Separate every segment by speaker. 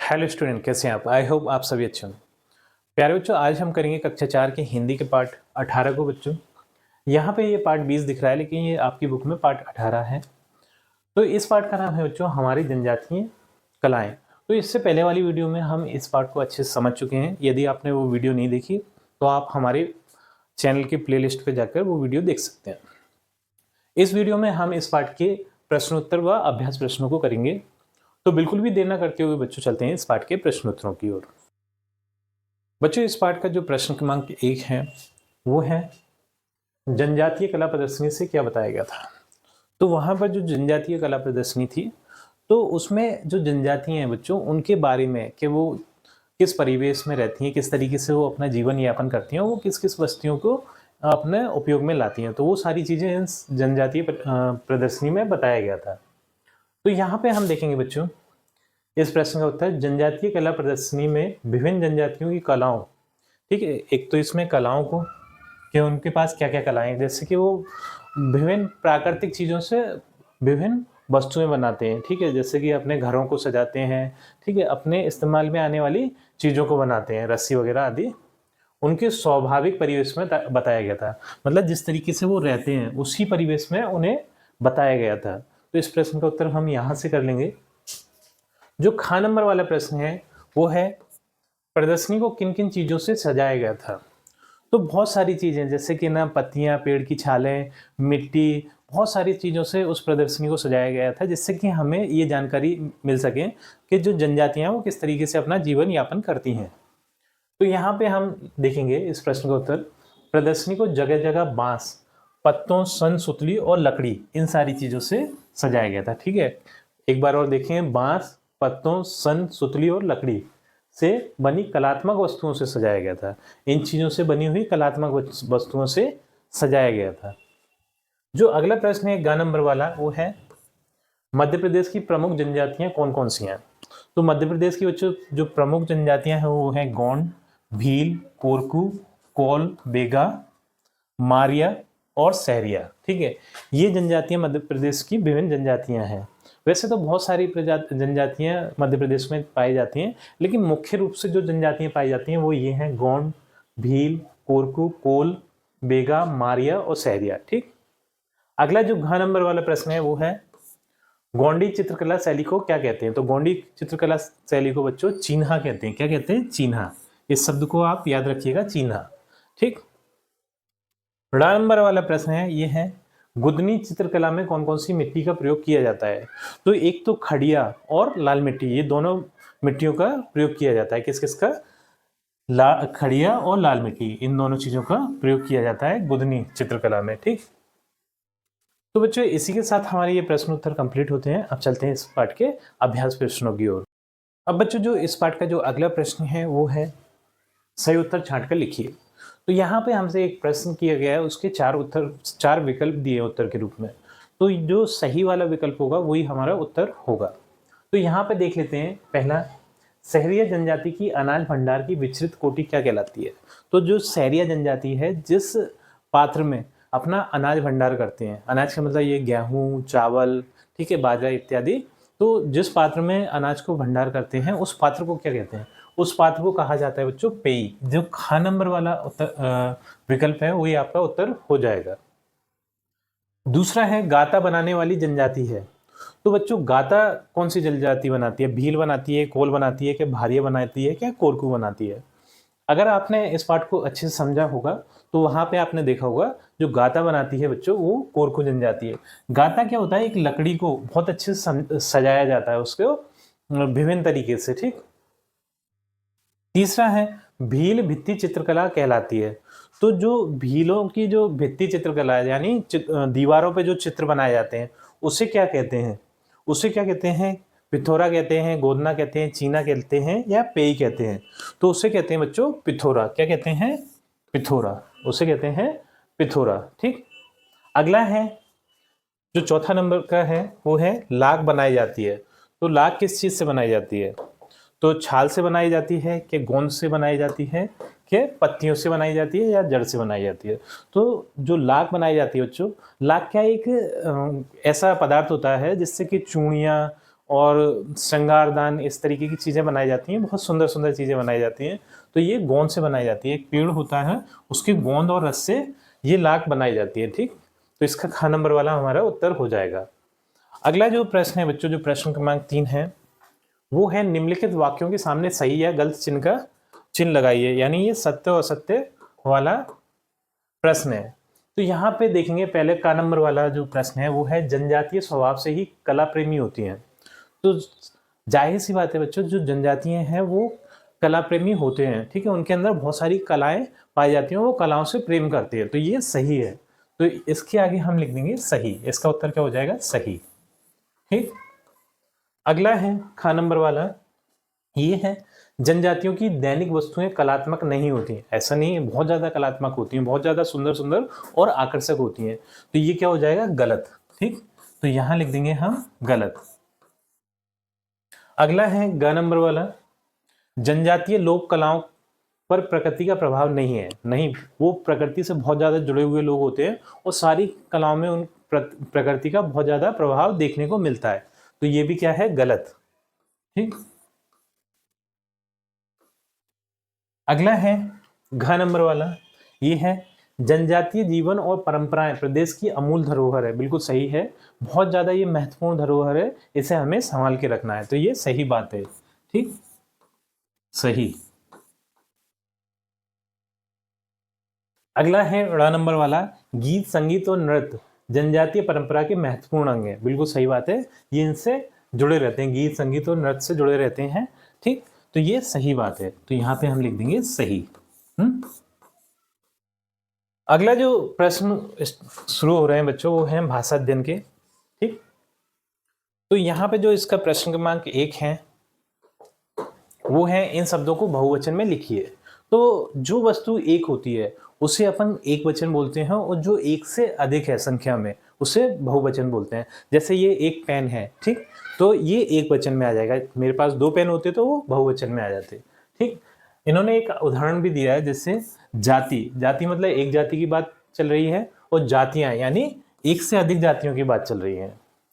Speaker 1: Hello student, कैसे हैं आप? आई होप आप सभी अच्छे होंगे। प्यारे बच्चों, आज हम करेंगे कक्षा 4 के हिंदी के पार्ट 18 को। बच्चों यहाँ पे ये पार्ट 20 दिख रहा है, लेकिन ये आपकी बुक में पार्ट 18 है। तो इस पार्ट का नाम है बच्चों हमारी जनजातीय कलाएं। तो इससे पहले वाली वीडियो में हम इस पार्ट को अच्छे से समझ चुके हैं। यदि आपने वो वीडियो नहीं देखी तो आप हमारे चैनल की प्लेलिस्ट पे जाकर वो वीडियो देख सकते हैं। इस वीडियो में हम इस पार्ट के प्रश्नोत्तर व अभ्यास प्रश्नों को करेंगे। तो बिल्कुल भी देर न करते हुए बच्चों चलते हैं इस पाठ के प्रश्नोत्तरों की ओर। बच्चों इस पाठ का जो प्रश्न क्रमांक 1 है वो है जनजातीय कला प्रदर्शनी से क्या बताया गया था। तो वहां पर जो जनजातीय कला प्रदर्शनी थी तो उसमें जो जनजातियां हैं बच्चों उनके बारे में कि वो किस परिवेश में रहती हैं, किस तरीके से वो अपना जीवन यापन करती हैं, वो किस किस वस्तुओं को अपने उपयोग में लाती हैं, तो वो सारी चीजें इस जनजातीय प्रदर्शनी में बताया गया था। तो यहाँ पे हम देखेंगे बच्चों इस प्रश्न का उत्तर, जनजातीय कला प्रदर्शनी में विभिन्न जनजातियों की कलाओं, ठीक है, एक तो इसमें कलाओं को कि उनके पास क्या क्या कलाएं हैं, जैसे कि वो विभिन्न प्राकृतिक चीज़ों से विभिन्न वस्तुएं बनाते हैं, ठीक है, जैसे कि अपने घरों को सजाते हैं, ठीक है, अपने इस्तेमाल में आने वाली चीज़ों को बनाते हैं, रस्सी वगैरह आदि। उनके स्वाभाविक परिवेश में बताया गया था, मतलब जिस तरीके से वो रहते हैं उसी परिवेश में उन्हें बताया गया था। तो इस प्रश्न का उत्तर हम यहाँ से कर लेंगे। जो ख नंबर वाला प्रश्न है वो है प्रदर्शनी को किन किन चीज़ों से सजाया गया था। तो बहुत सारी चीज़ें, जैसे कि ना पत्तियां, पेड़ की छालें, मिट्टी, बहुत सारी चीज़ों से उस प्रदर्शनी को सजाया गया था, जिससे कि हमें ये जानकारी मिल सके कि जो जनजातियां वो किस तरीके से अपना जीवन यापन करती हैं। तो यहाँ पे हम देखेंगे इस प्रश्न का उत्तर, प्रदर्शनी को जगह जगह बांस, पत्तों, सन, सुतली और लकड़ी, इन सारी चीज़ों से सजाया गया था। ठीक है, एक बार और देखें, बांस, पत्तों, सन, सुतली और लकड़ी से बनी कलात्मक वस्तुओं से सजाया गया था। इन चीज़ों से बनी हुई कलात्मक वस्तुओं से सजाया गया था। जो अगला प्रश्न है 11 नंबर वाला वो है मध्य प्रदेश की प्रमुख जनजातियां कौन कौन सी हैं। तो मध्य प्रदेश की बच्चों जो प्रमुख जनजातियां हैं वो हैं गोंड, भील, कोरकू, कोल, बेगा, मारिया और सहरिया। ठीक है, ये जनजातियां मध्य प्रदेश की विभिन्न जनजातियां हैं। वैसे तो बहुत सारी जनजातियां मध्य प्रदेश में पाई जाती हैं, लेकिन मुख्य रूप से जो जनजातियां पाई जाती हैं वो ये हैं गोंड, भील, कोरकू, कोल, बेगा, मारिया और सहरिया। ठीक, अगला जो घ नंबर वाला प्रश्न है वो है गोंडी चित्रकला शैली को क्या कहते हैं। तो गोंडी चित्रकला शैली को बच्चों चिन्हा कहते हैं। क्या कहते हैं? चिन्हा। इस शब्द को आप याद रखिएगा, चिन्हा। ठीक, ड़ नंबर वाला प्रश्न है ये है गुदनी चित्रकला में कौन कौन सी मिट्टी का प्रयोग किया जाता है। तो एक तो खड़िया और लाल मिट्टी, ये दोनों मिट्टियों का प्रयोग किया जाता है। किस किस का? खड़िया और लाल मिट्टी, इन दोनों चीजों का प्रयोग किया जाता है गुदनी चित्रकला में। ठीक, तो बच्चों इसी के साथ हमारे ये प्रश्न उत्तर कंप्लीट होते हैं। अब चलते हैं इस पाठ के अभ्यास प्रश्नों की ओर। अब बच्चों जो इस पाठ का जो अगला प्रश्न है वो है सही उत्तर छांट कर लिखिए। तो यहाँ पे हमसे एक प्रश्न किया गया है, उसके चार विकल्प दिए उत्तर के रूप में। तो जो सही वाला विकल्प होगा वही हमारा उत्तर होगा। तो यहाँ पे देख लेते हैं, पहला, सहरिया जनजाति की अनाज भंडार की विस्तृत कोटि क्या कहलाती है। तो जो सहरिया जनजाति है जिस पात्र में अपना अनाज भंडार करते हैं, अनाज का मतलब ये गेहूँ, चावल, ठीक है, बाजरा इत्यादि, तो जिस पात्र में अनाज को भंडार करते हैं उस पात्र को क्या कहते हैं? उस पात्र को कहा जाता है बच्चों पेई। जो ख नंबर वाला उत्तर विकल्प है वही आपका उत्तर हो जाएगा। दूसरा है गाता बनाने वाली जनजाति है। तो बच्चों गाता कौन सी जनजाति बनाती है? भील बनाती है, कोल बनाती है, क्या भारिया बनाती है, क्या कोरकू बनाती है? अगर आपने इस पाठ को अच्छे से समझा होगा तो वहां पे आपने देखा होगा जो गाता बनाती है बच्चों वो कोरकू जनजाति है। गाता क्या होता है? एक लकड़ी को बहुत अच्छे से सजाया जाता है, उसको विभिन्न तरीके से। ठीक, तीसरा है भील भित्ति चित्रकला कहलाती है। तो जो भीलों की जो भित्ति चित्रकला है, यानी दीवारों पे जो चित्र बनाए जाते हैं, उसे क्या कहते हैं? उसे क्या कहते हैं? पिथोरा कहते हैं, गोदना कहते हैं, चीना कहते हैं, या पेई कहते हैं। तो उसे कहते हैं बच्चों पिथोरा। क्या कहते हैं? पिथोरा। उसे कहते हैं पिथोरा। ठीक, अगला है जो चौथा नंबर का है वो है लाख बनाई जाती है। तो लाख किस चीज से बनाई जाती है? तो छाल से बनाई जाती है, कि गोंद से बनाई जाती है, कि पत्तियों से बनाई जाती है, या जड़ से बनाई जाती है। तो जो लाख बनाई जाती है बच्चों, लाख क्या एक ऐसा पदार्थ होता है जिससे कि चूड़ियाँ और श्रृंगारदान, इस तरीके की चीज़ें बनाई जाती हैं, बहुत सुंदर सुंदर चीज़ें बनाई जाती हैं। तो ये गोंद से बनाई जाती है, एक पेड़ होता है उसके गोंद और रस से ये लाख बनाई जाती है। ठीक, तो इसका ख नंबर वाला हमारा उत्तर हो जाएगा। अगला जो प्रश्न है बच्चों, जो प्रश्न क्रमांक 3 है, वो है निम्नलिखित वाक्यों के सामने सही या गलत चिन्ह का चिन्ह लगाइए, यानी ये सत्य और असत्य वाला प्रश्न है। तो यहाँ पे देखेंगे पहले का नंबर वाला जो प्रश्न है वो है जनजातीय स्वभाव से ही कला प्रेमी होती हैं। तो जाहिर सी बात है बच्चों, जो जनजातियां हैं वो कला प्रेमी होते हैं। ठीक है, उनके अंदर बहुत सारी कलाएं पाई जाती हैं, वो कलाओं से प्रेम करते हैं। तो ये सही है, तो इसके आगे हम लिख देंगे सही। इसका उत्तर क्या हो जाएगा? सही। ठीक, अगला है खा नंबर वाला, ये है जनजातियों की दैनिक वस्तुएं कलात्मक नहीं होती। ऐसा नहीं है, बहुत ज्यादा कलात्मक होती हैं, बहुत ज्यादा सुंदर सुंदर और आकर्षक होती हैं। तो ये क्या हो जाएगा? गलत। ठीक, तो यहां लिख देंगे हम गलत। अगला है ग नंबर वाला, जनजातीय लोक कलाओं पर प्रकृति का प्रभाव नहीं है। नहीं, वो प्रकृति से बहुत ज्यादा जुड़े हुए लोग होते हैं और सारी कलाओं में उन प्रकृति का बहुत ज्यादा प्रभाव देखने को मिलता है। तो ये भी क्या है? गलत। ठीक, अगला है घ नंबर वाला, ये है जनजातीय जीवन और परंपराएं प्रदेश की अमूल धरोहर है। बिल्कुल सही है, बहुत ज्यादा ये महत्वपूर्ण धरोहर है, इसे हमें संभाल के रखना है। तो ये सही बात है। ठीक, सही। अगला है ड़ नंबर वाला, गीत संगीत और नृत्य जनजातीय परंपरा के महत्वपूर्ण अंग है। बिल्कुल सही बात है, ये इनसे जुड़े रहते हैं, गीत संगीत और नृत्य से जुड़े रहते हैं। ठीक, तो ये सही बात है, तो यहाँ पे हम लिख देंगे सही। अगला जो प्रश्न शुरू हो रहे हैं बच्चों, वो है भाषा अध्ययन के। ठीक, तो यहाँ पे जो इसका प्रश्न क्रमांक 1 है वो है इन शब्दों को बहुवचन में लिखिए। तो जो वस्तु एक होती है उसे अपन एक वचन बोलते हैं, और जो एक से अधिक है संख्या में उसे बहुवचन बोलते हैं। जैसे ये एक पेन है, ठीक, तो ये एक वचन में आ जाएगा। मेरे पास 2 पेन होते तो वो बहुवचन में आ जाते। ठीक, इन्होंने एक उदाहरण भी दिया है, जैसे जाति। जाति मतलब एक जाति की बात चल रही है, और जातियां यानी एक से अधिक जातियों की बात चल रही है।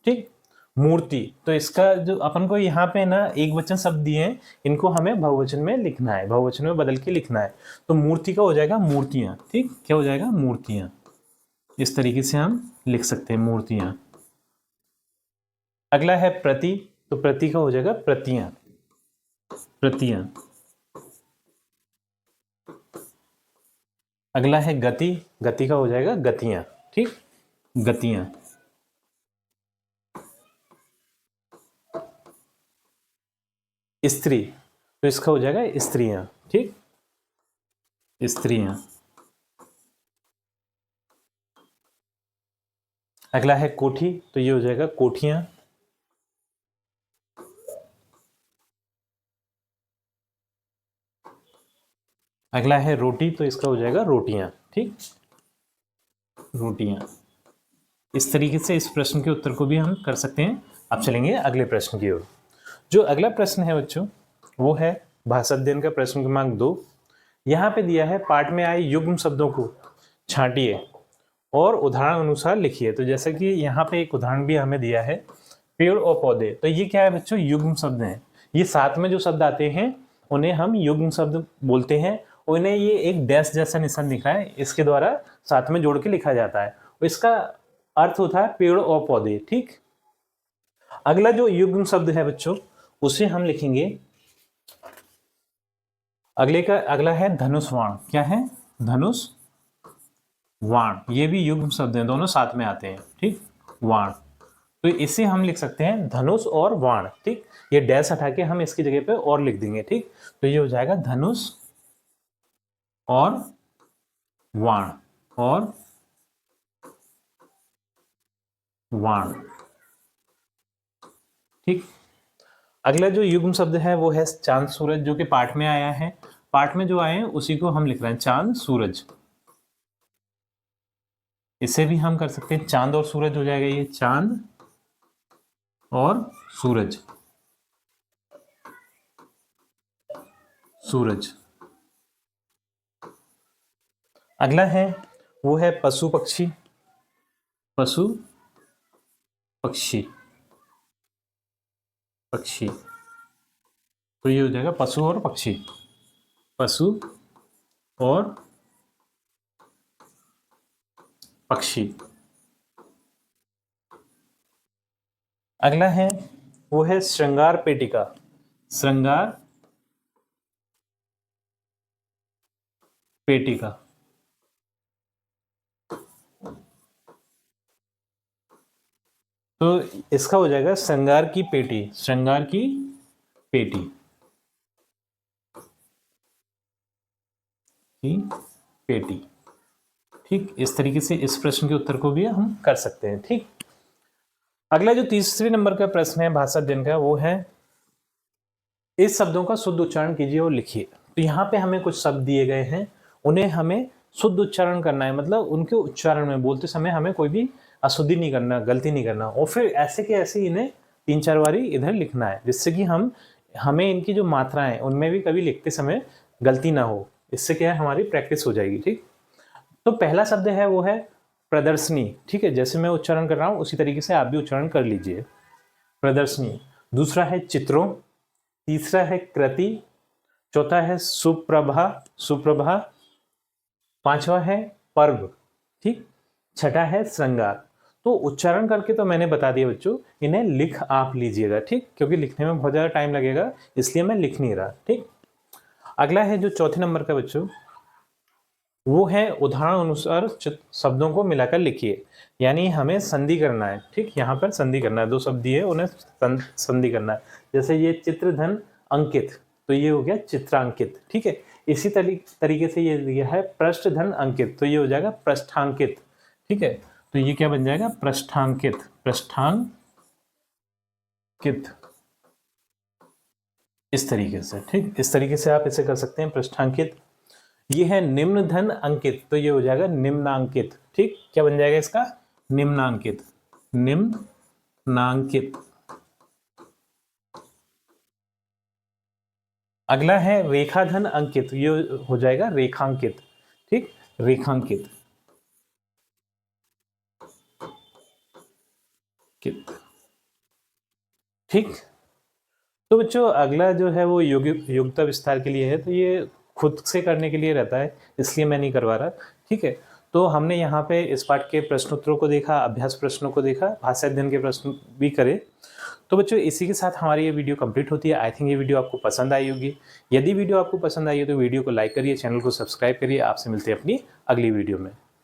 Speaker 1: ठीक, मूर्ति, तो इसका जो अपन को यहाँ पे ना एक वचन शब्द दिए हैं, इनको हमें बहुवचन में लिखना है, बहुवचन में बदल के लिखना है। तो मूर्ति का हो जाएगा मूर्तियां। ठीक, क्या हो जाएगा? मूर्तियां। इस तरीके से हम लिख सकते हैं, मूर्तियां। अगला है प्रति, तो प्रति का हो जाएगा प्रतियां। प्रतियां। अगला है गति, गति का हो जाएगा गतियां। ठीक, गतियां। स्त्री, तो इसका हो जाएगा स्त्रियां। ठीक, स्त्रियां। अगला है कोठी, तो ये हो जाएगा कोठियां। अगला है रोटी, तो इसका हो जाएगा रोटियां। ठीक, रोटियां। इस तरीके से इस प्रश्न के उत्तर को भी हम कर सकते हैं। अब चलेंगे अगले प्रश्न की ओर। जो अगला प्रश्न है बच्चों, वो है भाषा अध्ययन का प्रश्न क्रमांक 2। यहाँ पे दिया है पाठ में आए युग्म शब्दों को छांटिए और उदाहरण अनुसार लिखिए। तो जैसा कि यहाँ पे एक उदाहरण भी हमें दिया है, पेड़ और पौधे। तो ये क्या है बच्चों? युग्म शब्द हैं। ये साथ में जो शब्द आते हैं उन्हें हम युग्म शब्द बोलते हैं, और इन्हें ये एक डैश जैसा निशान दिख रहा है, इसके द्वारा साथ में जोड़ के लिखा जाता है, और इसका अर्थ होता है पेड़ और पौधे। ठीक, अगला जो युग्म शब्द है बच्चों, उसे हम लिखेंगे, अगला है धनुष वाण। क्या है? धनुष वाण। ये भी युग्म शब्द हैं, दोनों साथ में आते हैं। ठीक, वाण, तो इसे हम लिख सकते हैं धनुष और वाण। ठीक, ये डैश हटा के हम इसकी जगह पे और लिख देंगे। ठीक, तो ये हो जाएगा धनुष और वाण, और वाण। ठीक, अगला जो युग्म शब्द है वो है चांद सूरज, जो कि पाठ में आया है। पाठ में जो आए हैं उसी को हम लिख रहे हैं, चांद सूरज। इसे भी हम कर सकते हैं चांद और सूरज हो जाएगा, ये चांद और सूरज। सूरज। अगला है वो है पशु पक्षी। पशु पक्षी। पक्षी, तो ये हो जाएगा पशु और पक्षी, पशु और पक्षी। अगला है वो है श्रृंगार पेटिका, श्रृंगार पेटिका। तो इसका हो जाएगा श्रृंगार की पेटी, श्रृंगार की पेटी की पेटी। ठीक, इस तरीके से इस प्रश्न के उत्तर को भी हम कर सकते हैं। ठीक, अगला जो तीसरे नंबर का प्रश्न है भाषा अध्ययन का, वो है इस शब्दों का शुद्ध उच्चारण कीजिए और लिखिए। तो यहाँ पे हमें कुछ शब्द दिए गए हैं, उन्हें हमें शुद्ध उच्चारण करना है, मतलब उनके उच्चारण में बोलते समय हमें कोई भी अशुद्धि नहीं करना, गलती नहीं करना, और फिर ऐसे के ऐसे इन्हें 3-4 बारी इधर लिखना है, जिससे कि हमें इनकी जो मात्राएं उनमें भी कभी लिखते समय गलती ना हो। इससे क्या है, हमारी प्रैक्टिस हो जाएगी। ठीक, तो पहला शब्द है वो है प्रदर्शनी। ठीक है, जैसे मैं उच्चारण कर रहा हूँ उसी तरीके से आप भी उच्चारण कर लीजिए, प्रदर्शनी। दूसरा है चित्रों, तीसरा है कृति, चौथा है सुप्रभा, सुप्रभा, पांचवा है पर्व, ठीक, छठा है श्रृंगार। तो उच्चारण करके तो मैंने बता दिया बच्चों, इन्हें लिख आप लीजिएगा। ठीक, क्योंकि लिखने में बहुत ज़्यादा टाइम लगेगा, इसलिए मैं लिख नहीं रहा। ठीक, अगला है जो चौथे नंबर का बच्चों, वो है उदाहरण अनुसार शब्दों को मिलाकर लिखिए, यानी हमें संधि करना है। ठीक, यहाँ पर संधि करना है, 2 शब्द दिए उन्हें संधि करना है। जैसे ये चित्रधन अंकित, तो ये हो गया चित्रांकित। ठीक है, इसी तरीके से ये दिया है पृष्ठधन अंकित, तो ये हो जाएगा पृष्ठांकित। ठीक है, तो ये क्या बन जाएगा, पृष्ठांकित, पृष्ठांकित, इस तरीके से। ठीक, इस तरीके से आप इसे कर सकते हैं, पृष्ठांकित। ये है निम्न धन अंकित, तो ये हो जाएगा निम्नांकित। ठीक, क्या बन जाएगा इसका, निम्नांकित, निम्नांकित। अगला है रेखाधन अंकित, ये हो जाएगा रेखांकित। ठीक, रेखांकित, ठीक। तो बच्चों अगला जो है वो योग्यता विस्तार के लिए है, तो ये खुद से करने के लिए रहता है, इसलिए मैं नहीं करवा रहा। ठीक है, तो हमने यहाँ पे इस पाठ के प्रश्नोत्तरों को देखा, अभ्यास प्रश्नों को देखा, भाषा अध्ययन के प्रश्न भी करे। तो बच्चों इसी के साथ हमारी ये वीडियो कंप्लीट होती है। आई थिंक ये वीडियो आपको पसंद आई होगी। यदि वीडियो आपको पसंद आई है तो वीडियो को लाइक करिए, चैनल को सब्सक्राइब करिए। आपसे मिलते हैं अपनी अगली वीडियो में।